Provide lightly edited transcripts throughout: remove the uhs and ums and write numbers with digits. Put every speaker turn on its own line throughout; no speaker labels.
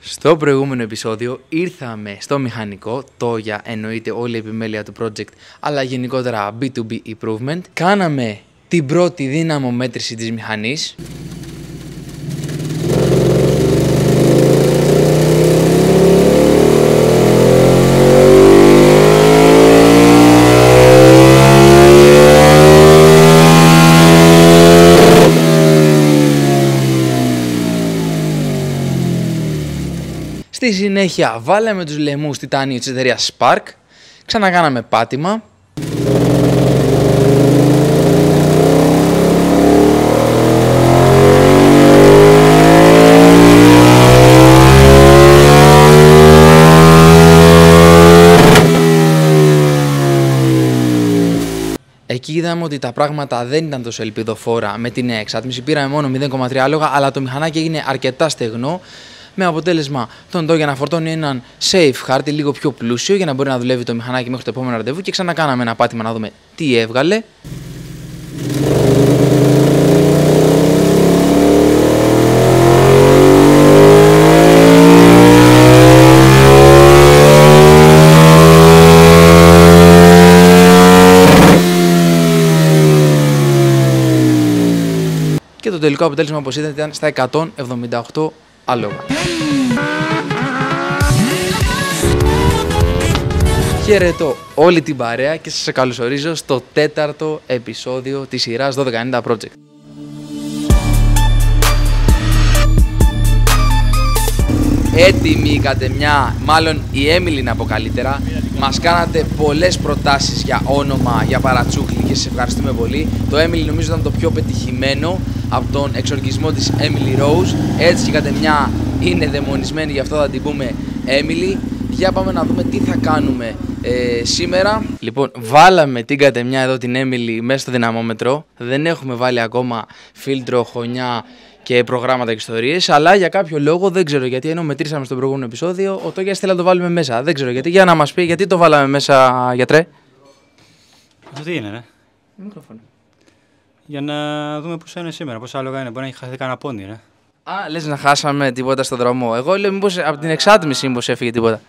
Στο προηγούμενο επεισόδιο ήρθαμε στο μηχανικό, το για εννοείται όλη η επιμέλεια του project, αλλά γενικότερα B2B improvement. Κάναμε την πρώτη δύναμο μέτρηση της μηχανής. Στη συνέχεια βάλαμε τους λαιμούς τιτάνιου της εταιρείας Spark, ξανακάναμε πάτημα. Εκεί είδαμε ότι τα πράγματα δεν ήταν τόσο ελπιδοφόρα με την εξάτμιση, πήραμε μόνο 0,3 άλογα, αλλά το μηχανάκι έγινε αρκετά στεγνό. Με αποτέλεσμα τον ντόγια να φορτώνει έναν safe χάρτη λίγο πιο πλούσιο για να μπορεί να δουλεύει το μηχανάκι μέχρι το επόμενο ραντεβού και ξανακάναμε ένα πάτημα να δούμε τι έβγαλε. Και το τελικό αποτέλεσμα, όπως είδατε, ήταν στα 178 άλογα. Χαιρετώ όλη την παρέα και σας καλωσορίζω στο 4ο επεισόδιο της σειράς 1290 Project. Έτοιμοι η κατεμιά, μάλλον η Έμιλι να πω καλύτερα. Μας κάνατε πολλές προτάσεις για όνομα, για παρατσούκλι και σας ευχαριστούμε πολύ. Το Έμιλι νομίζω ήταν το πιο πετυχημένο από τον εξοργισμό της Emily Rose. Έτσι η κατεμιά είναι δαιμονισμένη, γι' αυτό θα την πούμε Emily. Για πάμε να δούμε τι θα κάνουμε σήμερα. Λοιπόν, βάλαμε την κατεμιά εδώ την Emily μέσα στο δυναμόμετρο. Δεν έχουμε βάλει ακόμα φίλτρο, χωνιά και προγράμματα και ιστορίες, αλλά για κάποιο λόγο δεν ξέρω γιατί, ενώ μετρήσαμε στο προηγούμενο επεισόδιο, ο Τόγιας θέλει να το βάλουμε μέσα. Δεν ξέρω γιατί. Για να μας πει γιατί το βάλαμε μέσα, γιατρέ.
Αυτό τι είναι, ρε?
Μικρόφωνο.
Για να δούμε πόσα είναι σήμερα, πόσα άλογα είναι. Μπορεί να έχει χαθεί κανένα πόνι, ρε.
Α, λες να χάσαμε τίποτα στον δρόμο. Εγώ λέω μήπως από την εξάτμιση μήπως έφυγε τίποτα.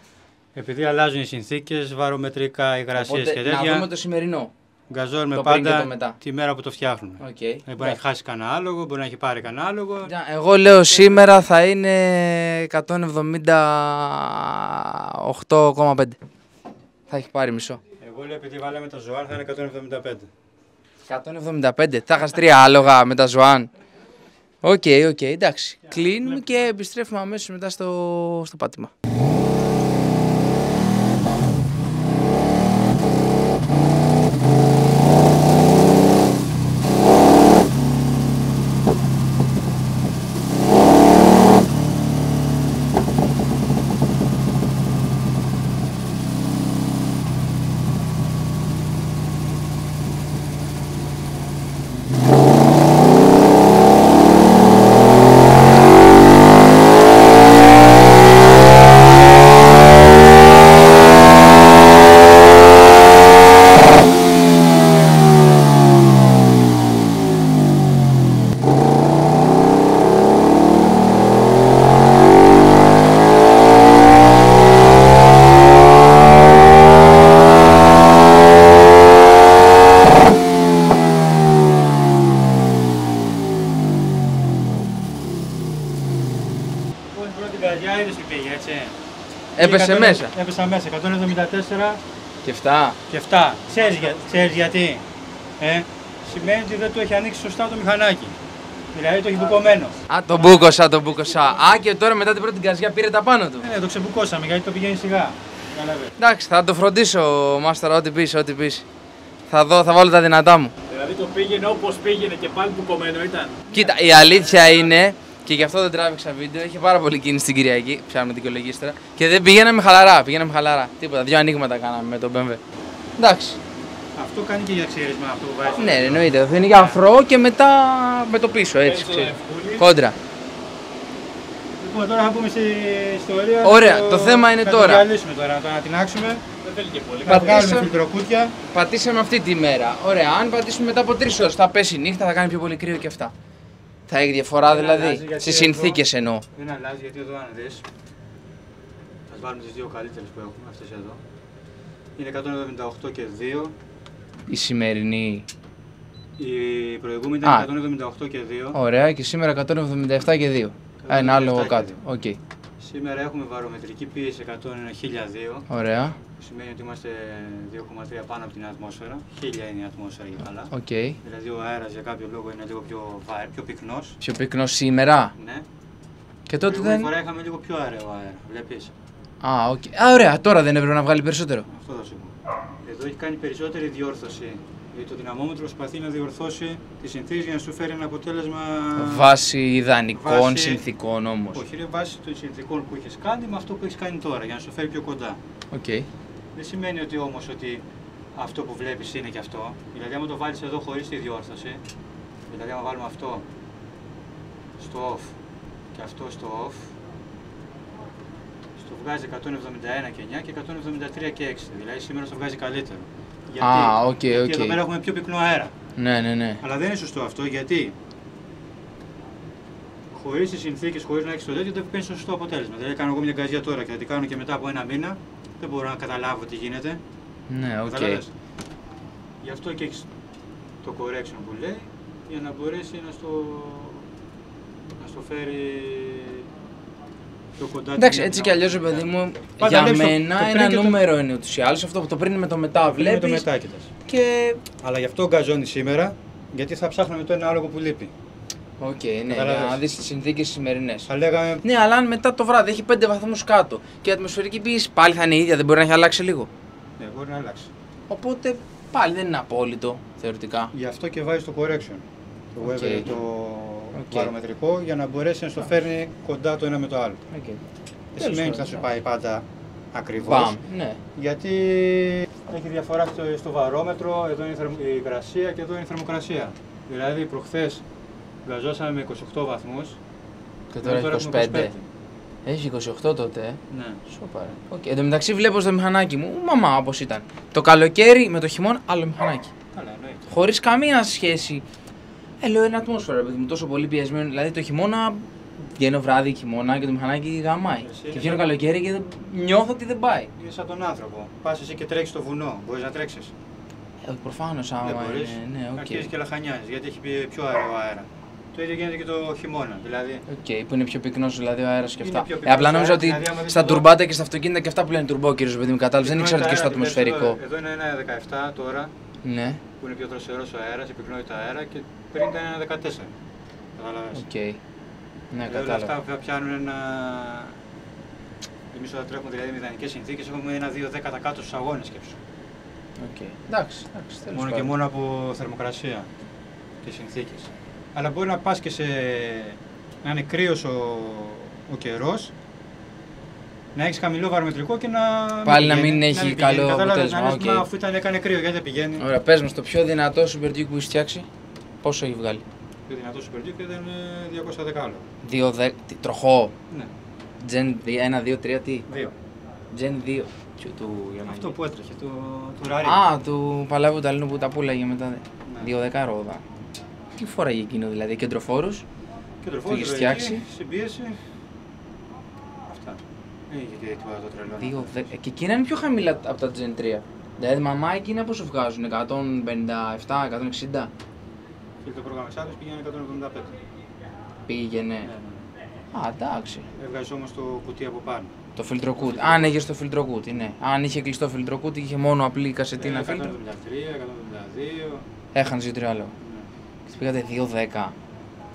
Επειδή αλλάζουν οι συνθήκες, βαρομετρικά, υγρασίες και τέτοια.
Να δούμε το σημερινό.
Γκαζώνουμε
το πριν και
πάντα
το μετά.
τη μέρα που το φτιάχνουμε.
Okay.
Μπορεί να έχει χάσει κανένα άλογο, μπορεί να έχει πάρει κανένα άλογο.
Εγώ λέω σήμερα θα είναι 178,5. Θα έχει πάρει μισό.
Εγώ λέω επειδή βάλαμε τα ζωάν θα είναι 175.
175, θα είχας 3 άλογα με τα ζωάν. Οκ, εντάξει. Κλείνουμε και επιστρέφουμε αμέσως μετά στο πάτημα. Έπεσε μέσα.
Έπεσα μέσα, 174
και 7.
Και 7. Ξέρεις γιατί? Σημαίνει ότι δεν του έχει ανοίξει σωστά το μηχανάκι. Δηλαδή το έχει μπουκωμένο.
Α, το μπούκωσα. Α, και τώρα μετά την πρώτη γκαζιά πήρε τα πάνω του.
Ναι, το ξεμπουκώσαμε γιατί το πηγαίνει σιγά.
Εντάξει, θα το φροντίσω, Μάστορα, ό,τι πεις. Θα βάλω τα δυνατά μου.
Δηλαδή το πήγαινε όπως πήγαινε και πάλι μπουκωμένο ήταν.
Κοίτα, η αλήθεια είναι, και γι' αυτό δεν τράβηξα βίντεο, είχε πάρα πολύ κίνηση την Κυριακή, ψάχνουμε δικαιολογίες τώρα, και δεν πηγαίναμε χαλαρά. Τίποτα, 2 ανοίγματα κάναμε με τον BMW. Εντάξει.
Αυτό κάνει και για ξύρισμα αυτό που βάζει.
Ναι, εννοείται. Αυτό είναι για αφρό και μετά με το πίσω, έτσι. Κόντρα.
Λοιπόν, τώρα θα πούμε στη ιστορία.
Ωραία, το θέμα είναι τώρα.
Θα το διαλύσουμε τώρα, να το ανατινάξουμε.
Δεν θέλει και πολύ.
Θα βγάλουμε φιλτροκούτια.
Πατήσαμε αυτή τη μέρα. Ωραία, αν πατήσουμε μετά από 3 ώρες, θα πέσει η νύχτα, θα κάνει πιο πολύ κρύο και αυτά. Θα έχει διαφορά δηλαδή. Στις συνθήκες εννοώ.
Δεν αλλάζει γιατί εδώ αν δεις. Ας βάλουμε τις δύο καλύτερες που έχουμε, αυτές εδώ. Είναι 178 και 2.
Η σημερινή.
Η προηγούμενη ήταν 178 και 2.
Ωραία, και σήμερα 177 και 2. Ένα άλλο κάτω. Okay.
Σήμερα έχουμε βαρομετρική πίεση 100.002.
Ωραία.
Που σημαίνει ότι είμαστε 2,3 πάνω από την ατμόσφαιρα. 1000 είναι η ατμόσφαιρα για καλά.
Okay.
Δηλαδή ο αέρας για κάποιο λόγο είναι λίγο πιο πυκνός.
Πιο πυκνός σήμερα.
Ναι.
Και τότε δεν.
Φορά είχαμε λίγο πιο αέριο αέρα. Βλέπεις.
Α, okay. Ωραία, τώρα δεν έπρεπε να βγάλει περισσότερο.
Αυτό θα σου πω. Εδώ έχει κάνει περισσότερη διόρθωση. Γιατί το δυναμόμετρο προσπαθεί να διορθώσει τις συνθήκες για να σου φέρει ένα αποτέλεσμα.
Βάσει ιδανικών συνθήκων όμως.
Όχι, είναι βάσει των συνθήκων που έχεις κάνει με αυτό που έχεις κάνει τώρα για να σου φέρει πιο κοντά.
Okay.
Δεν σημαίνει ότι όμως ότι αυτό που βλέπεις είναι και αυτό. Δηλαδή, άμα το βάλεις εδώ χωρίς τη διόρθωση, δηλαδή, άμα βάλουμε αυτό στο off και αυτό στο off, στο βγάζει 171 και 9 και 173 και 6. Δηλαδή, σήμερα στο βγάζει καλύτερο. Γιατί, γιατί εδώ πέρα έχουμε πιο πυκνό αέρα.
Ναι.
Αλλά δεν είναι σωστό αυτό, γιατί χωρίς τις συνθήκες, χωρίς να έχεις το τέτοιο, δεν παίρνεις το σωστό αποτέλεσμα. Δηλαδή, κάνω εγώ μια γκαζιά τώρα και θα την κάνω και μετά από ένα μήνα, δεν μπορώ να καταλάβω τι γίνεται.
Ναι, οκ.
Γι' αυτό και έχεις το correction που λέει, για να μπορέσει να στο φέρει πιο κοντά.
Εντάξει, έτσι κι αλλιώς, παιδί μου, για μένα ένα νούμερο είναι ούτως ή άλλως. Αυτό που το πριν με το μετά βλέπεις.
Με το μετά κοιτάς.
Και...
Αλλά γι' αυτό γκαζώνει σήμερα, γιατί θα ψάχναμε το ένα άλογο που λείπει.
Οκ, ναι, για να δεις τις συνθήκες σημερινές.
Λέγαμε...
Ναι, αλλά αν μετά το βράδυ έχει 5 βαθμούς κάτω και η ατμοσφαιρική πίεση πάλι θα είναι η ίδια, δεν μπορεί να έχει αλλάξει λίγο.
Ναι, μπορεί να αλλάξει.
Οπότε πάλι δεν είναι απόλυτο, θεωρητικά.
Γι' αυτό και βάζει το correction. Το weather, το βαρομετρικό, για να μπορέσει να στο φέρνει κοντά το ένα με το άλλο. Δεν σημαίνει ότι θα σου πάει πάντα ακριβώς.
Ναι.
Γιατί έχει διαφορά στο βαρόμετρο, εδώ είναι η υγρασία και εδώ είναι η θερμοκρασία. Δηλαδή προχθές βγαζώσαμε με 28 βαθμούς
και τώρα έχει 25. Έχει 28 τότε,
Ναι.
Σοπα. Εν τω μεταξύ βλέπω στο μηχανάκι μου, μαμά όπως ήταν. Το καλοκαίρι με το χειμώνα άλλο μηχανάκι.
Καλά, εννοείται.
Χωρίς καμία σχέση. Λέω είναι ατμόσφαιρα, παιδί μου, τόσο πολύ πιεσμένο. Δηλαδή το χειμώνα βγαίνω βράδυ χειμώνα και το μηχανάκι γαμάει. Και βγαίνω καλοκαίρι και νιώθω ότι δεν πάει.
Είναι σαν τον άνθρωπο. Πας εσύ και τρέχεις στο βουνό. Μπορείς να τρέξεις.
Προφανώς άμα είναι. Ναι,
αρχίζεις και λαχανιάζεις γιατί έχει πιο αέριο αέρα. Το ίδιο γίνεται και το χειμώνα. Δηλαδή.
Που είναι πιο πυκνός δηλαδή ο αέρας και αυτά. Απλά νόμιζα ότι δηλαδή, στα τουρμπάτα και στα αυτοκίνητα και αυτά που λένε τουρμπό, κύριος παιδί μου, κατάλαβες. Δεν ήξερα ότι και στο ατμοσφαιρικό.
Εδώ είναι ένα 17 τώρα.
Ναι.
Που είναι πιο δροσερός ο αέρας, η πυκνότητα αέρα και πριν ήταν ένα 14. Καταλαβαίνεις.
Ναι,
κατάλαβα. Αυτά που πιάνουν ένα. Εμείς όταν τρέχουμε δηλαδή με ιδανικές συνθήκες έχουμε ένα 2-10 κάτω στους αγώνες σκέψου.
Εντάξει,
μόνο και μόνο από θερμοκρασία και συνθήκες. Αλλά μπορεί να πας και να είναι κρύος ο καιρός, να έχεις χαμηλό βαρομετρικό και να.
Πάλι να μην έχει καλό αποτέλεσμα.
Αφού έκανε κρύο, γιατί δεν πηγαίνει.
Ωραία, πες μας το πιο δυνατό Super Duke που έχεις φτιάξει, πόσο έχει βγάλει?
Το πιο δυνατό Super Duke ήταν 210 άλλο.
210, τροχό.
Ναι.
Gen 1, 2, 3, τι?
2.
Gen 2.
Αυτό που έτρεχε, του Ραρί.
Του παλαβού Ταλίνου που τα πουλάγε μετά. 210 ρόδα. Τι φοράγε εκείνο δηλαδή, κεντροφόρους?
Κεντροφόρους,
είχες φτιάξει.
Συμπίεση. Αυτά. Δεν είχε και τίποτα το τρελό.
Και εκείνα είναι πιο χαμηλά από τα Gen 3. Δηλαδή μαμά εκείνα πόσο βγάζουν, 157, 160.
Και το πρόγραμμα εξάρτηση πήγαινε 175.
Πήγαινε. Εντάξει.
Έβγαζε όμως το κουτί από πάνω.
Το φιλτροκούτ. Αν είχε το φιλτροκούτ, ναι. Αν είχε κλειστό φιλτροκούτ, είχε μόνο απλή κασετίνα φίλτρο.
173, 172.
Έχανε 2-3 άλλο. Και πήγατε 2-10.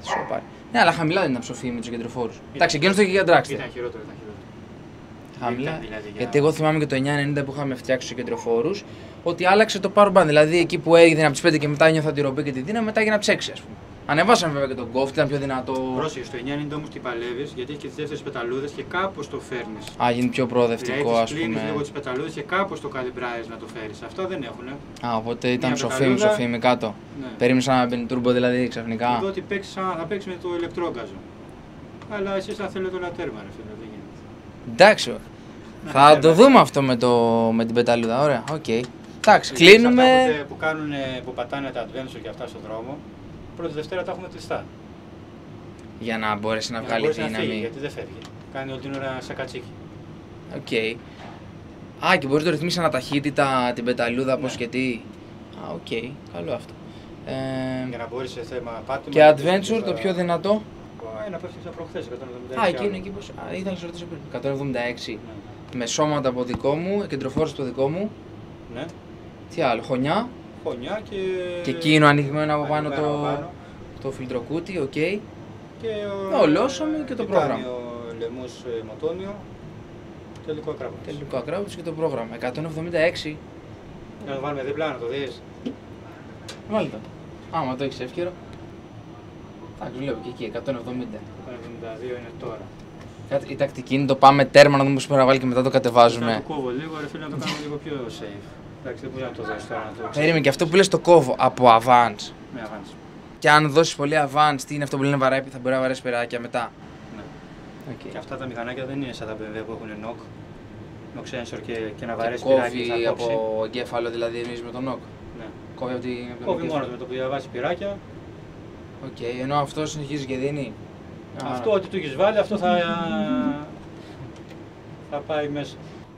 Σοπάρι. Ναι, αλλά χαμηλά δεν ήταν ψοφή με του κεντροφόρου. Εντάξει, εκείνο το είχε για Dragster.
Ήταν χειρότερο,
Χαμηλά. Γιατί εγώ θυμάμαι και το 990 που είχαμε φτιάξει του κεντροφόρου, ότι άλλαξε το power band. Δηλαδή εκεί που έγινε από τι 5 και μετά νιώθα τη ρομπή και τη δύναμη, μετά έγινε από τι 6, α πούμε. Ανεβάσαμε βέβαια και τον κόφτη, ήταν πιο δυνατό.
Πρόσεχε, στο 990 όμως τι παλεύεις, γιατί έχει και τις δεύτερες πεταλούδες και κάπως το φέρνεις.
Γίνει πιο προοδευτικό, ας πούμε.
Κλείνεις λίγο τις πεταλούδες και κάπως το καλυμπράζεις να το φέρεις. Αυτά δεν έχουνε.
Οπότε ήταν ψοφή με κάτω. Ναι. Περίμενες να μπαίνει τουρμπο δηλαδή ξαφνικά.
Εδώ ότι θα παίξεις με το ηλεκτρόγκαζο. Αλλά εσείς θα θέλετε όλα τέρμα, ρε φίλε, δεν γίνεται.
Εντάξει. Θα το δούμε αυτό με την πεταλούδα, ωραία, οκ. Εντάξει, κλείνουμε.
Που πατάνε τα adventure και αυτά στον δρόμο. Πρώτη Δευτέρα τα έχουμε κλειστά.
Για να μπορέσει να βγάλει δύναμη.
Γιατί δεν φεύγει. Κάνει όλη την ώρα σαν κατσίκι.
Οκ. Α, και μπορείς να το ρυθμίσεις αναταχύτητα, την πεταλούδα, πώς και τι. Α, οκ. Καλό αυτό.
Για να μπορείς σε θέμα πάτημα.
Και adventure, το πιο δυνατό.
Ένα που έφτιαξα προχθές, 176.
Α, εκεί είναι, εκεί πώς. Α, ήθελα να σε ρωτήσω πριν. 176. Με σώματα από δικό μου, κεντροφόρος από δικό μου.
Ναι.
Τι άλλο, χωνιά.
Χωνιά και.
Και εκείνο ανοιγμένο από πάνω
ανοιγμένο από πάνω.
το φιλτροκούτι, οκ.
Και
ολόσωμη και το πρόγραμμα.
Λαιμούς μοτόνιο. Τελικό ακράβατος.
Τελικό ακράβατος και το πρόγραμμα. 176.
Να το βάλουμε δίπλα, να το δεις.
Βάλτε το. Άμα το έχεις εύκαιρο. Εντάξει, βλέπω και εκεί, 170.
172 είναι τώρα.
Η τακτική είναι το πάμε τέρμα να δούμε πώς πρέπει να βάλει και μετά το κατεβάζουμε.
Να το κόβω λίγο, ρε φίλε, να το κάνω λίγο πιο safe. Εντάξει, δεν μπορεί να το δώσεις τώρα να το.
Περίμενε, και αυτό που λες το κόβω από avance.
Με avance.
Και αν δώσεις πολύ avance, τι είναι αυτό που λένε βαράει, θα μπορεί να βαρέσει περάκια μετά.
Ναι.
Okay.
Και αυτά τα μηχανάκια δεν είναι σαν τα BMW που έχουν knock sensor και να
Και
βαρέσει πυράκι.
κόβει από εγκέφαλο δηλαδή εμείς με τον knock.
Ναι.
Κόβει από την.
Κόβει μόνο με το που διαβάζει πυράκια.
Οκ, ενώ αυτό συνεχίζει και δίνει.
Αυτό ό,τι του έχεις βάλει, αυτό θα πάει μέσα.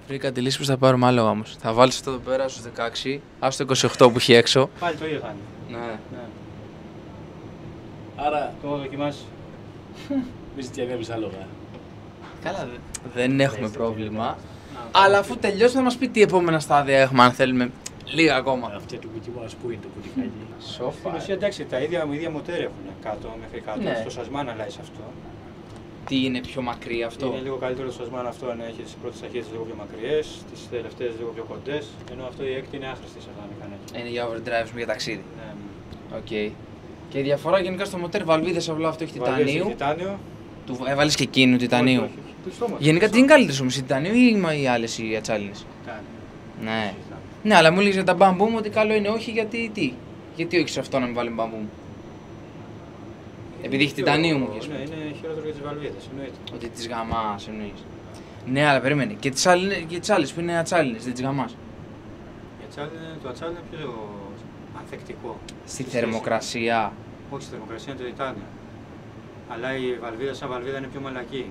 Βρήκα τη λύση που θα πάρουμε άλογα όμως. Θα βάλεις αυτό εδώ πέρα στους 16, άστο 28 που έχει έξω.
Πάλι το ίδιο θα είναι.
Ναι.
Ναι.
Άρα,
Το δοκιμάσεις.
μη ζητιανεύεις άλογα.
Καλά, δεν έχουμε πρόβλημα. Αλλά αφού τελειώσει θα μας πει τι επόμενα στάδια έχουμε αν θέλουμε λίγα ακόμα.
Αυτή του κουτί μας πού είναι το κουτί.
Στην
Σοφά.
ουσία εντάξει, τα ίδια μοτέρ έχουν κάτω μέχρι κάτω.
Ναι.
Στο σασμάν αλλάζει αυτό.
Τι είναι πιο μακρύ αυτό.
Είναι λίγο καλύτερο το σασμάν αυτό αν έχει τις πρώτες ταχύτητες λίγο πιο μακριές, τις τελευταίες λίγο πιο κοντές. Ενώ αυτό η έκτη είναι άχρηστη σε αυτά τα μηχανάκια.
Είναι για overdrive για ταξίδι.
Ναι.
Οκ. Και η διαφορά γενικά στο μοτέρ βαλβίδες απλά αυτό έχει τιτανίου.
Τιτάνιο.
Του έβαλες και εκείνου τιτανίου.
Όχι, όχι. Το στόμα.
Γενικά τι είναι καλύτερο όμως, η τιτανίου ή οι άλλες οι ατσάλινες.
Τιτάνιο.
Ναι. Ναι, αλλά μου έλεγες για τα μπαμπού μου ότι καλό είναι όχι γιατί τι. Γιατί όχι σε αυτό να μην βάλει μπαμπού μου. Επειδή έχει τιτανίου μου.
Ναι, είναι χειρότερο για τις βαλβίδες, εννοείται.
Ότι τις γαμάς εννοείς. Ναι, αλλά περίμενε. Και τις άλλες που είναι ατσάλινες, δεν τις γαμάς.
Το ατσάλι είναι πιο ανθεκτικό.
Στη θερμοκρασία.
Όχι, στη θερμοκρασία είναι το τιτάνιο. Αλλά η βαλβίδα σαν βαλβίδα είναι πιο μαλακή.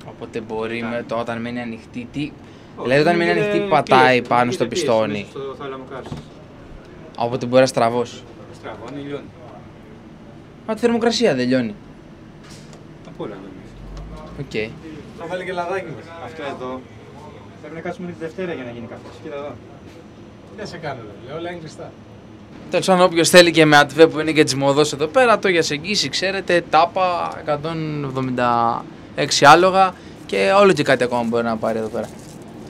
Οπότε μπορεί
Τιτάνιο.
με το όταν μένει ανοιχτή. Τι...
Όχι,
Δηλαδή όταν μένει ανοιχτή πατάει
πίεση,
πάνω στο
πίεση
πιστόνι.
μέσα στο θάλαμο καύσης.
Οπότε μπορεί να στραβώσει.
Στραβώνει, λιώνει.
Μα τη θερμοκρασία δεν λιώνει.
Από όλα λιώνει.
Οκ.
Θα βάλει και λαδάκι μας.
Αυτό εδώ πρέπει να κάτσουμε τη Δευτέρα για να γίνει καφές. Κοίτα εδώ.
Τι σε κάνω, λέω, όλα είναι κλειστά.
Τέλος πάντων, όποιος θέλει και με ατβέ που είναι και της μοδός εδώ πέρα, το για εγγύηση ξέρετε, τάπα 176 άλογα και όλο και κάτι ακόμα μπορεί να πάρει εδώ πέρα.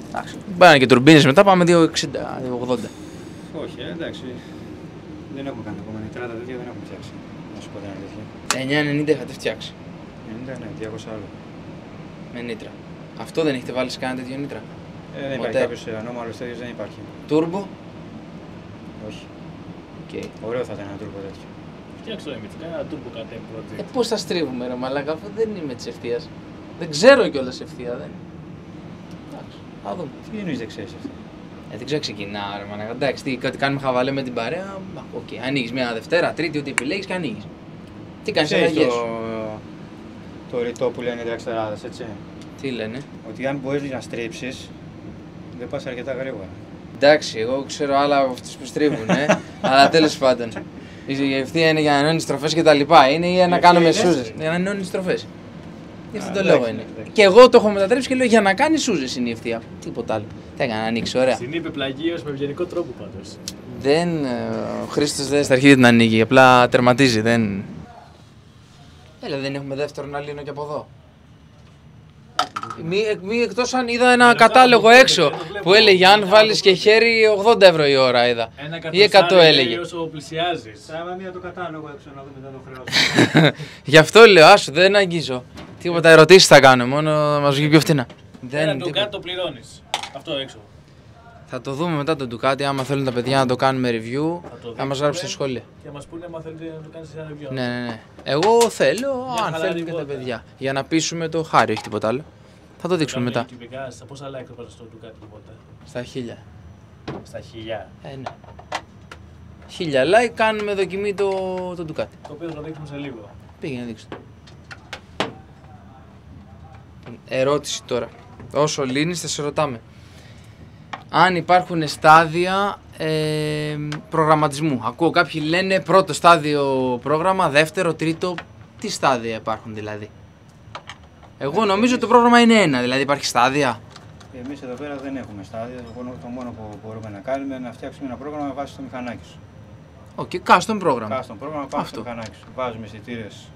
Εντάξει, μπορεί να είναι και τουρμπίνες μετά, πάμε 260, 280.
Όχι, εντάξει. Δεν έχουμε κάνει ακόμα νητράτα τέτοια, δεν έχουμε φτιάξει. Να σου πω την αλήθεια.
990 είχατε φτιάξει
90, ναι, 200 άλλο.
με νήτρα. Αυτό δεν έχετε βάλει σε κανένα τέτοιο νήτρα.
Δεν υπάρχει
Μοτέρ.
κάποιος ανώμαλος τέτοιος, δεν υπάρχει.
Τούρμπο.
Όχι.
Okay.
Ωραίο θα ήταν ένα τούρμπο τέτοιο.
Φτιάξω το εμείς, κάνα turbo κατέμ project.
Πώς θα στρίβουμε ρε μαλάκα, αφού δεν είμαι της ευθείας. Δεν ξέρω κιόλας ευθεία, δεν. Εντάξει, θα δούμε.
Τι εννοείς δεν ξέρεις αυτό.
Δεν ξέρω ξεκινάω ρε μαλάκα. Εντάξει, κάτι κάνουμε χαβαλέ με την παρέα. Οκ, ανοίγεις μια Δευτέρα, Τρίτη, ό,τι επιλέγεις και ανοίγεις. Τι κάνεις
Ξέρεις
αλλαγές σου.
το ρητό που λένε οι δραξτεράδες, έτσι.
Τι λένε.
Ότι αν μπορείς να στρίψεις, δεν πας αρκετά γρήγορα.
Εντάξει, εγώ ξέρω άλλα από αυτούς που στρίβουν, αλλά τέλος πάντων. Η ευθεία είναι για να ενώνει στροφές και τα λοιπά. Είναι για να κάνουμε
είναι
σούζες. Για να ενώνει στροφές. Γι' αυτό το
εντάξει,
λόγο είναι.
εντάξει.
Και εγώ το έχω μετατρέψει και λέω για να κάνει σούζες είναι η ευθεία. Τίποτα άλλο. Τι έκανα να ανοίξει, ωραία.
Την είπε πλαγίως με ευγενικό τρόπο πάντως.
Δεν. Ο Χρήστος δεν στα αρχίδια την ανοίγει. Απλά τερματίζει. Δεν. Έλα, δεν έχουμε δεύτερον αλήνο και από εδώ. Μη εκτός αν είδα ένα κατάλογο έξω που έλεγε αν βάλεις και χέρι 80 ευρώ η ώρα είδα. Ή 100 έλεγε.
Όσο πλησιάζεις.
Θα μία το κατάλογο έξω να δούμε μετά το χρέος.
Γι' αυτό λέω, άσου, δεν αγγίζω. Τίποτα ερωτήσεις θα κάνω, μόνο να μας βγει πιο φθηνά.
Ένα
τίποτα.
ντουκάτ το πληρώνεις. Αυτό έξω.
Θα το δούμε μετά το Ducati, άμα θέλουν τα παιδιά να το κάνουμε review, θα μας γράψουν στα σχόλια.
Και να μας πούνε αν θέλετε να το κάνεις σε ένα review.
Ναι, ναι, ναι. Εγώ θέλω,
Μια
αν
χαλαρή
θέλουν και τα
βόλτα.
παιδιά. Για να πείσουμε το Χάρη, όχι τίποτα άλλο. Θα το δείξουμε μετά.
Τυπικά, στα πόσα like θα πάρεις στο Ducati λοιπόν.
Στα 1000.
Στα 1000.
Ναι. 1000 like κάνουμε δοκιμή το Ducati.
Το οποίο θα το δείξουμε σε λίγο.
Πήγαινε να δείξω. Ερώτηση τώρα. Όσο λύνεις θα σε ρωτάμε. Αν υπάρχουν στάδια προγραμματισμού. Ακούω κάποιοι λένε πρώτο στάδιο πρόγραμμα, δεύτερο, τρίτο. Τι στάδια υπάρχουν δηλαδή? Εγώ νομίζω το πρόγραμμα είναι ένα, δηλαδή υπάρχει στάδια.
Εμείς εδώ πέρα δεν έχουμε στάδια. Το μόνο που μπορούμε να κάνουμε είναι να φτιάξουμε ένα πρόγραμμα βάσει στο μηχανάκι σου.
Custom πρόγραμμα.
Custom πρόγραμμα βάσει στο μηχανάκι σου. Βάζουμε αισθητήρες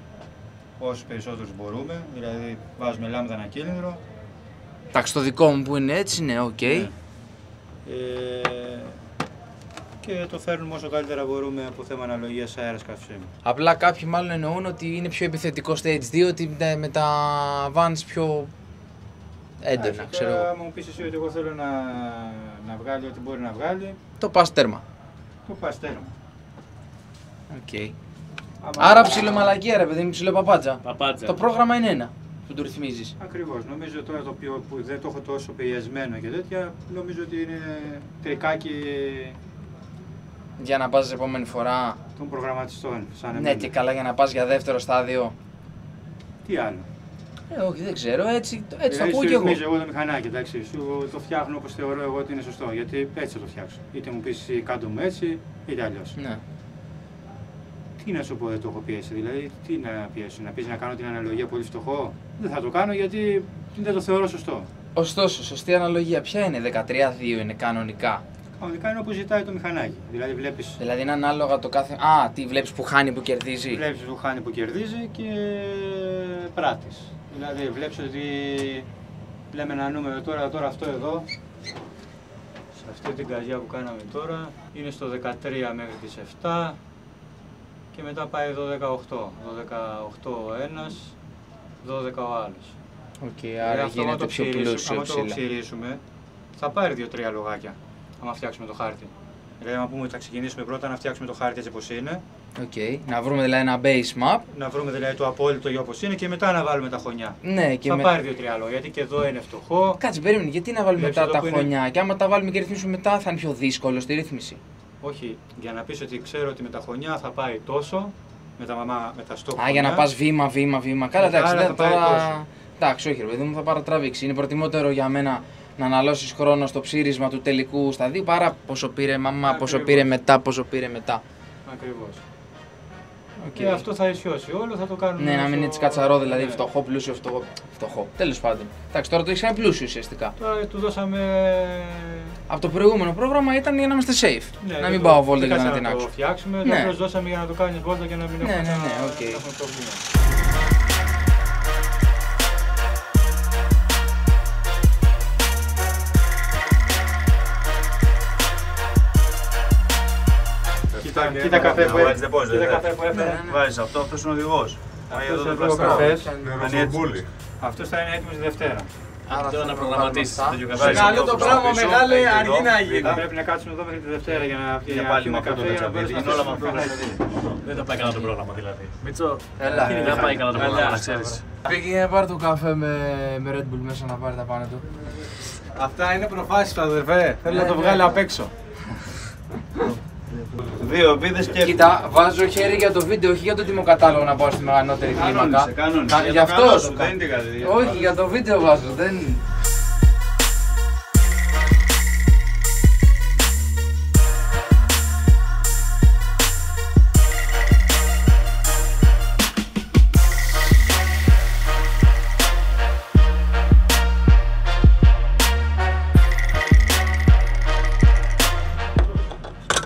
όσους περισσότερους μπορούμε, δηλαδή βάζουμε λάμδα ένα κύλινδρο.
Εντάξει, το δικό μου που είναι έτσι, ναι, οκ.
Ναι. Και το φέρνουμε όσο καλύτερα μπορούμε από θέμα αναλογίας αέρας καυσίμου.
Απλά κάποιοι μάλλον εννοούν ότι είναι πιο επιθετικό stage 2, ότι με τα vans πιο έντονα, ξέρω εγώ.
Αν μου πεις εσύ ότι εγώ θέλω να βγάλει ό,τι μπορεί να βγάλει,
Το πας τέρμα.
το πας τέρμα.
Okay. Άρα ψιλομαλακία ρε παιδί μου, ψιλοπαπάτσα.
Παπάτσα.
Το πρόγραμμα είναι ένα που το ρυθμίζεις.
Ακριβώς. Νομίζω τώρα το οποίο που δεν το έχω τόσο πιεσμένο και τέτοια, νομίζω ότι είναι τρικάκι
Για να πας επόμενη φορά.
των προγραμματιστών. Σαν
Ναι,
εμένα.
και καλά για να πας για δεύτερο στάδιο.
Τι άλλο.
Όχι, δεν ξέρω, έτσι το
Δηλαδή,
ακούω
σου
κι εγώ.
ρυθμίζω εγώ το μηχανάκι, εντάξει, σου το φτιάχνω όπως θεωρώ εγώ ότι είναι σωστό, γιατί έτσι θα το φτιάξω. Είτε μου πεις κάτω μου έτσι, είτε αλλιώς.
Ναι.
Τι να σου πω, δεν το έχω πιέσει, δηλαδή τι να πιέσω, να πεις να κάνω την αναλογία πολύ φτωχό. Δεν θα το κάνω γιατί δεν το θεωρώ σωστό.
Ωστόσο, σωστή αναλογία ποια είναι? 13-2 είναι κανονικά.
Κανονικά είναι όπως ζητάει το μηχανάκι. Δηλαδή βλέπεις,
Δηλαδή είναι ανάλογα το κάθε. Α, τι βλέπεις που χάνει, που κερδίζει.
βλέπεις που χάνει που κερδίζει και πράττεις. Δηλαδή βλέπεις ότι λέμε ένα νούμερο τώρα αυτό εδώ, σε αυτή την καζιά που κάναμε τώρα, είναι στο 13 μέχρι τις 7 και μετά πάει 12-8. 12-8 ο ένας, 12 ο άλλος.
Οκ,
Δηλαδή,
άρα
αυτό, άμα
γίνεται
το
πιο
ψηρίσουμε-
πλούσιο
άμα το
ψηλά.
ψηρίσουμε, θα πάρει 2-3 λογάκια, άμα φτιάξουμε το χάρτη. Δηλαδή, άμα πούμε ότι θα ξεκινήσουμε πρώτα να φτιάξουμε το χάρτη έτσι όπως είναι,
Οκ, να βρούμε δηλαδή ένα base map.
να βρούμε δηλαδή το απόλυτο για όπως είναι και μετά να βάλουμε τα χωνιά.
Ναι, και
Θα
με...
πάρει 2-3 λόγια, γιατί και εδώ είναι φτωχό.
Κάτσε, περίμενε, γιατί να βάλουμε
Βλέπεις
μετά
εδώ
τα
που είναι-
χωνιά και άμα τα βάλουμε και ρυθμίσουμε μετά θα είναι πιο δύσκολο στη ρύθμιση.
Όχι, για να πεις ότι ξέρω ότι με τα χωνιά θα πάει τόσο, με τα στόχ
Α, για να πας βήμα. Καλά, εντάξει,
Άρα
δεν
θα πάει
τώρα.
τόσο.
Εντάξει, όχι, ρε παιδί μου, θα παρατραβήξει. Είναι προτιμότερο για μένα να αναλώσεις χρόνο στο ψήρισμα του τελικού σταδίου παρά πόσο πήρε μαμά, πόσο
Ακριβώς.
πήρε μετά.
Ακριβώς.
Οκ.
Και αυτό θα ισιώσει όλο, θα το κάνουμε.
Ναι, να μην είναι
όσο-
τσικατσαρό, δηλαδή
Ναι.
φτωχό, πλούσιο, φτωχό. Τέλος πάντων. Εντάξει, τώρα το έχεις κάνει πλούσιο ουσιαστικά.
Τώρα του δώσαμε.
Από το προηγούμενο πρόγραμμα ήταν για να είμαστε safe.
Ναι,
να μην
το-
πάω βόλτα
δεν
και να
κάτσαμε
την
το
άξω.
φτιάξουμε,
Ναι.
απλώς δώσαμε για να το κάνεις βόλτα και να μην
Ναι,
έχουμε
ναι, ναι, οκ.
να έχουμε πρόβλημα. Κοίτα καφέ που
Βάζεις depósito,
κοίτα
δεν
καφέ που έφερα.
Ναι, ναι.
Βάζεις αυτό, αυτός είναι ο οδηγός. Πάει
Αυτός
εδώ
εδώ
το
ο
πλαστάω.
καφές.
Κάνει έτσι.
Αυτός θα είναι έτοιμος τη Δευτέρα.
Άρα
Τώρα
θα
να
το
προγραμματίσεις
βάλουμε
τέτοιο
αυτά.
καφέ.
Βάζεις
Καλό
αυτό
το
προς
πράγμα,
πίσω,
μεγάλε,
εκεί
αργεί
εδώ,
να γίνει.
βήμα.
Θα πρέπει να κάτσουμε εδώ μέχρι τη Δευτέρα για να
Είναι πάλι με αυτό το
καφέ.
κατσαβίδι, είναι όλα με αυτό το κατσαβίδι.
Δεν θα πάει καλά το πρόγραμμα δηλαδή. Μίτσο,
Έλα,
δεν θα πάει καλά το πρόγραμμα, να ξέρεις.
Πήγε να πάρει το καφέ με Red Bull μέσα να πάρει τα πάνω του.
Αυτά είναι προφάσεις του αδερφέ. Θέλω να το
ναι.
βγάλει απ' έξω.
2 πίδες και
Κοίτα, βάζω χέρι για το βίντεο, όχι για το τιμοκατάλογο να πάω στη μεγαλύτερη κλίμακα.
κανόνισε.
Γι' αυτό σου
δεν είναι κάτι.
Όχι, για το βίντεο βάζω, δεν.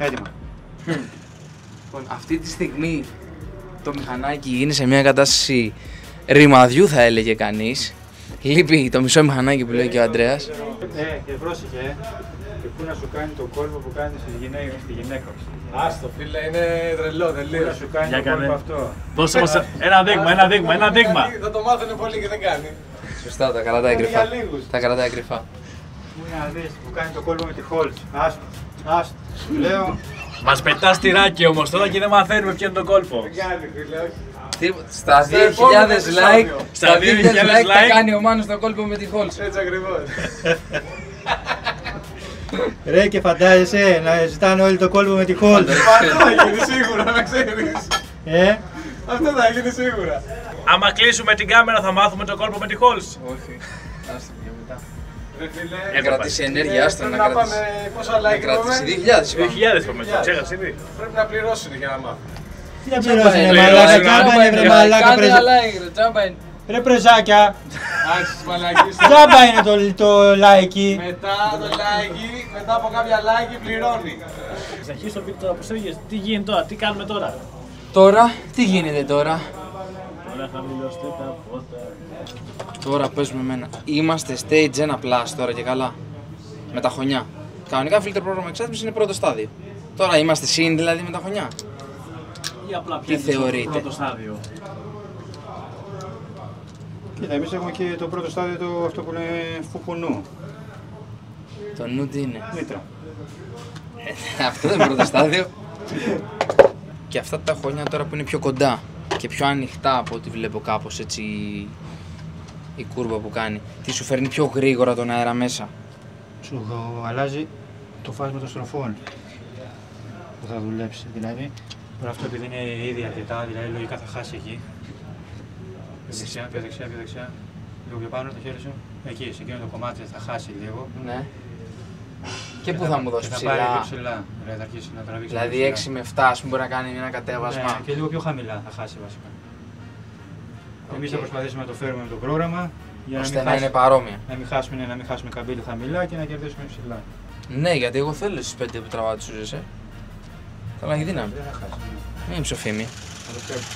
Έτοιμα.
Αυτή τη στιγμή το μηχανάκι είναι σε μια κατάσταση ρημαδιού, θα έλεγε κανείς. Λείπει το μισό μηχανάκι που λέει και ο Αντρέας.
Και πρόσεχε, και πού να σου κάνει το κόλπο που κάνει στη γυναίκα σου.
Άστο φίλε, είναι τρελό,
Πού να
τελείως.
σου κάνει
Για
το κόλπο
κάνε.
αυτό.
Δώσε μας ένα δείγμα. Θα το μάθαινε πολύ και δεν κάνει.
Σωστά, τα κρατάει
Είναι
κρυφά.
για λίγους.
Τα κρατάει κρυφά.
Πού να δεις που κάνει το κόλπο με τη Holt. Άστο. Λέω.
Μας πετάς τυράκι όμως τώρα και δεν μαθαίνουμε ποιο είναι το κόλπο.
Κάνει φίλε, όχι.
Στα 2.000 like,
Στα 2.000
θα
like.
κάνει ο Μάνος το κόλπο με τη Holz.
Έτσι ακριβώς.
Ρε και φαντάζεσαι να ζητάνε όλοι το κόλπο με τη Holt.
Αυτό θα γίνει σίγουρα, να ξέρεις. Αυτό θα γίνει σίγουρα. Άμα κλείσουμε την κάμερα θα μάθουμε το κόλπο με τη Halls.
Όχι, άστο, Να κρατήσει ενέργεια, άστρα να κρατήσει.
Πόσα
Να
like
κρατήσει 2.000.
2.000 είπαμε, το ξέχασε ήδη.
πρέπει να πληρώσουν για να μάθουν.
Τι να πληρώσουν, μαλάκα, τζάμπα είναι βρε μαλάκα.
Κάνε like ρε, τζάμπα είναι.
Ρε πρεζάκια,
Άξεις μαλακίες.
τζάμπα είναι το like.
Μετά το like, μετά από κάποια like πληρώνει.
Στην αρχή στο βίντεο τώρα που έλεγες, τι γίνεται τώρα, τι κάνουμε τώρα.
Τώρα, τι γίνεται τώρα.
Τώρα χαμηλώστε τα φώτα.
Τώρα πες με εμένα. Είμαστε stage 1 plus τώρα και καλά. Με τα χωνιά. Κανονικά filter πρόγραμμα εξάτμισης είναι πρώτο στάδιο. Τώρα είμαστε συν δηλαδή με τα χωνιά.
Ή απλά
Τι
πιάνεις το
θεωρείτε?
πρώτο στάδιο.
Κοίτα, εμείς έχουμε και το πρώτο στάδιο, αυτό που είναι φουκουνού.
Το νου τι είναι.
Μήτρα.
Αυτό δεν είναι πρώτο στάδιο. Και αυτά τα χωνιά τώρα που είναι πιο κοντά και πιο ανοιχτά από ό,τι βλέπω κάπως έτσι η κούρβα που κάνει. Τι σου φέρνει πιο γρήγορα τον αέρα μέσα.
Σου αλλάζει το φάσμα των στροφών που θα δουλέψει. Δηλαδή, τώρα αυτό επειδή είναι ήδη αρκετά, δηλαδή λογικά θα χάσει εκεί. Πιο δεξιά, πιο δεξιά, πιο δεξιά. Λίγο πιο πάνω το χέρι σου. Εκεί, σε εκείνο το κομμάτι θα χάσει λίγο.
Ναι. Και πού θα μου δώσει
και θα πάρει πιο
ψηλά.
ψηλά. Δηλαδή θα αρχίσει να τραβήξει.
Δηλαδή
πιο
6
ψηλά.
με 7 ας πούμε μπορεί να κάνει ένα κατέβασμα.
Ναι, και λίγο πιο χαμηλά θα χάσει βασικά. Εμείς θα προσπαθήσουμε να το φέρουμε με το πρόγραμμα για
Ώστε να είναι παρόμοια.
να μην χάσουμε καμπύλη χαμηλά και να κερδίσουμε ψηλά.
Ναι, γιατί εγώ θέλω στις 5 που τραβάω τους ζες, Θέλω να έχει δύναμη.
Δεν θα χάσει.
Μην είναι ψοφίμη.
Θα το φέρουμε.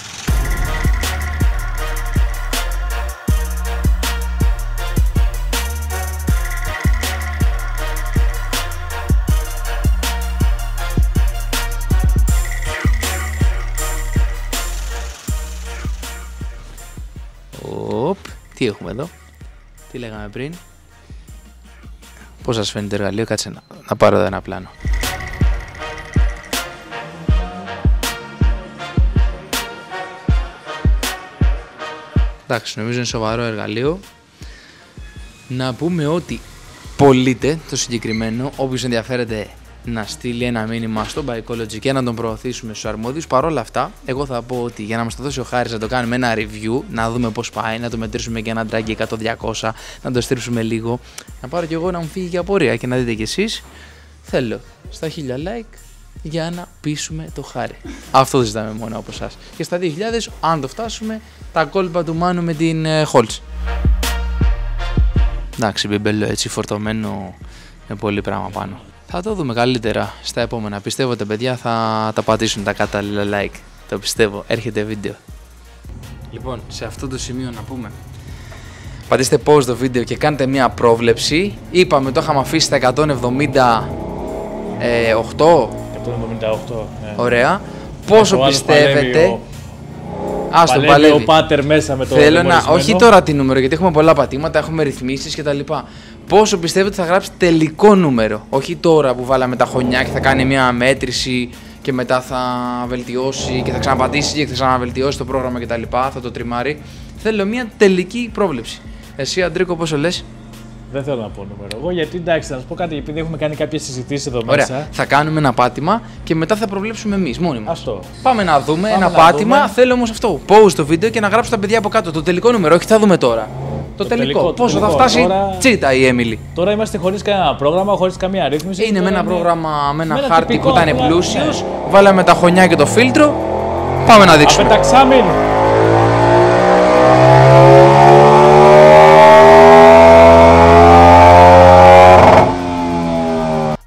Οπ, τι έχουμε εδώ, τι λέγαμε πριν. Πώς σας φαίνεται το εργαλείο, κάτσε να πάρω εδώ ένα πλάνο. Εντάξει, νομίζω είναι σοβαρό εργαλείο. Να πούμε ότι πωλείται το συγκεκριμένο, όποιος ενδιαφέρεται να στείλει ένα μήνυμα στο Bikeology και να τον προωθήσουμε στους αρμόδιους. Παρ' όλα αυτά, εγώ θα πω ότι για να μας το δώσει ο Χάρης να το κάνουμε ένα review, να δούμε πώς πάει, να το μετρήσουμε και ένα drag 100-200, να το στρίψουμε λίγο, να πάρω κι εγώ να μου φύγει και απορία και να δείτε κι εσείς. Θέλω στα 1000 like για να πείσουμε το Χάρη. Αυτό δεν ζητάμε μόνο από εσάς. Και στα 2000, αν το φτάσουμε, τα κόλπα του Μάνου με την Holtz. Εντάξει, μπιμπέλο έτσι φορτωμένο με πολύ πράγμα πάνω. Θα το δούμε καλύτερα στα επόμενα. Πιστεύω τα παιδιά θα τα πατήσουν τα κατάλληλα like. Το πιστεύω. Έρχεται βίντεο. Λοιπόν, σε αυτό το σημείο να πούμε. Πατήστε pause το βίντεο και κάντε μια πρόβλεψη. Είπαμε το είχαμε αφήσει στα 178.
178, ναι.
Ωραία. Πόσο
Ο άλλος
πιστεύετε. Άστο,
Παλεύει
παλεύει.
ο πάτερ μέσα με το
Θέλω να.
μεμονισμένο.
Όχι τώρα τι νούμερο, γιατί έχουμε πολλά πατήματα, έχουμε ρυθμίσεις κτλ. Πόσο πιστεύετε θα γράψει τελικό νούμερο. Όχι τώρα που βάλαμε τα χωνιά και θα κάνει μια μέτρηση και μετά θα βελτιώσει και θα ξαναπατήσει και θα ξαναβελτιώσει το πρόγραμμα κτλ. Θα το τριμάρει. Θέλω μια τελική πρόβλεψη. Εσύ, Αντρίκο, πόσο λες?
Δεν θέλω να πω νούμερο εγώ, γιατί εντάξει, να σου πω κάτι, επειδή έχουμε κάνει κάποιες συζητήσεις εδώ
Ωραία.
μέσα.
Θα κάνουμε ένα πάτημα και μετά θα προβλέψουμε εμείς μόνοι μας.
Αυτό.
Πάμε να δούμε ένα
να
πάτημα.
δούμε.
Θέλω όμως αυτό. Pause το βίντεο και να γράψω τα παιδιά από κάτω. Το τελικό νούμερο, όχι θα δούμε τώρα. Το τελικό.
το
Πόσο
τελικό.
θα φτάσει
Τώρα-
τσίτα η Έμιλι.
Τώρα είμαστε χωρίς κανένα πρόγραμμα, χωρίς καμία ρύθμιση.
Είναι με
Τώρα
ένα πρόγραμμα, με ένα
ένα
χάρτη
τυπικό
που ήταν
απλά,
πλούσιος.
ναι.
Βάλαμε τα χωνιά και το φίλτρο. Πάμε να δείξουμε.
Απεταξάμιν.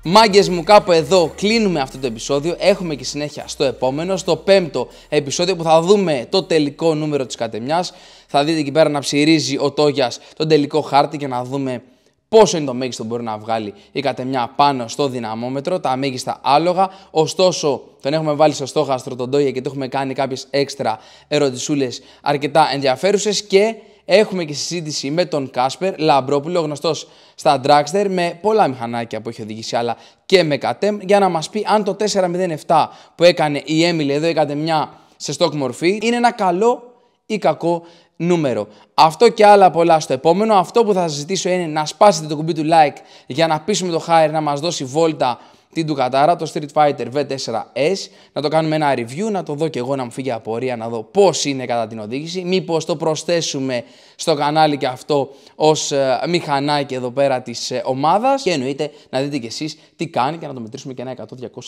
Μάγκες μου, κάπου εδώ κλείνουμε αυτό το επεισόδιο. Έχουμε και συνέχεια στο επόμενο, στο 5ο επεισόδιο που θα δούμε το τελικό νούμερο της κατεμιάς. Θα δείτε εκεί πέρα να ψηρίζει ο Τόγιας τον τελικό χάρτη και να δούμε πόσο είναι το μέγιστο που μπορεί να βγάλει η κατεμιά πάνω στο δυναμόμετρο, τα μέγιστα άλογα. Ωστόσο, τον έχουμε βάλει στο στόχαστρο τον Τόγια και του έχουμε κάνει κάποιες έξτρα ερωτησούλες αρκετά ενδιαφέρουσες και έχουμε και συζήτηση με τον Κάσπερ Λαμπρόπουλο, γνωστός στα Dragster, με πολλά μηχανάκια που έχει οδηγήσει, αλλά και με κατέμ, για να μας πει αν το 407 που έκανε η Έμιλι εδώ η κατεμιά σε stock μορφή είναι ένα καλό ή κακό νούμερο. Αυτό και άλλα πολλά στο επόμενο. Αυτό που θα σας ζητήσω είναι να σπάσετε το κουμπί του like για να πείσουμε το Χάρη να μας δώσει βόλτα την Ντουκατάρα, το Street Fighter V4S, να το κάνουμε ένα review, να το δω και εγώ, να μου φύγει απορία, να δω πώς είναι κατά την οδήγηση, μήπως το προσθέσουμε στο κανάλι και αυτό ως μηχανάκι εδώ πέρα της ομάδας και εννοείται να δείτε κι εσείς τι κάνει και να το μετρήσουμε και ένα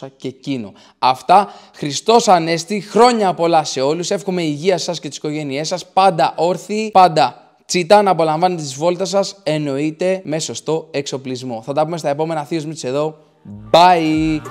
100-200 και εκείνο. Αυτά, Χριστός Ανέστη, χρόνια πολλά σε όλους, εύχομαι υγεία σας και τις οικογένειές σας, πάντα όρθιοι, πάντα τσίτα, να απολαμβάνετε τις βόλτες σας, εννοείται με σωστό εξοπλισμό. Θα τα πούμε στα επόμενα. Θείος Μίτσος εδώ. Bye!